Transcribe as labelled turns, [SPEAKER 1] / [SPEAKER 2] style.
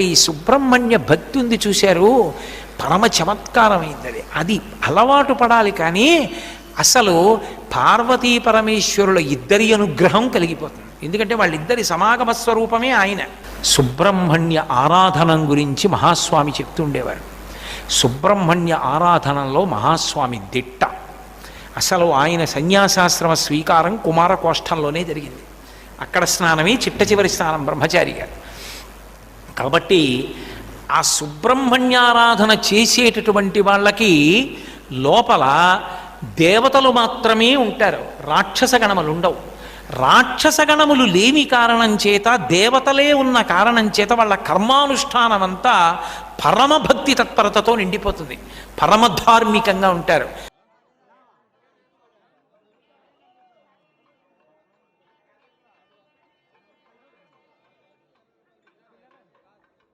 [SPEAKER 1] ఈ సుబ్రహ్మణ్య భక్తి ఉంది చూశారు, పరమ చమత్కారమైంది. అది అలవాటు పడాలి. కానీ అసలు పార్వతీ పరమేశ్వరుల ఇద్దరి అనుగ్రహం కలిగిపోతుంది. ఎందుకంటే వాళ్ళిద్దరి సమాగమ స్వరూపమే ఆయన. సుబ్రహ్మణ్య ఆరాధనం గురించి మహాస్వామి చెప్తుండేవారు. సుబ్రహ్మణ్య ఆరాధనలో మహాస్వామి దిట్ట. అసలు ఆయన సన్యాసాశ్రమ స్వీకారం కుమారకోష్టంలోనే జరిగింది. అక్కడ స్నానమే చిట్ట చివరి స్నానం బ్రహ్మచారి గారు. కాబట్టి ఆ సుబ్రహ్మణ్యారాధన చేసేటటువంటి వాళ్ళకి లోపల దేవతలు మాత్రమే ఉంటారు, రాక్షస గణములు ఉండవు. రాక్షస గణములు లేని కారణం చేత, దేవతలే ఉన్న కారణం చేత వాళ్ళ కర్మానుష్ఠానం అంతా పరమభక్తి తత్పరతతో నిండిపోతుంది, పరమధార్మికంగా ఉంటారు.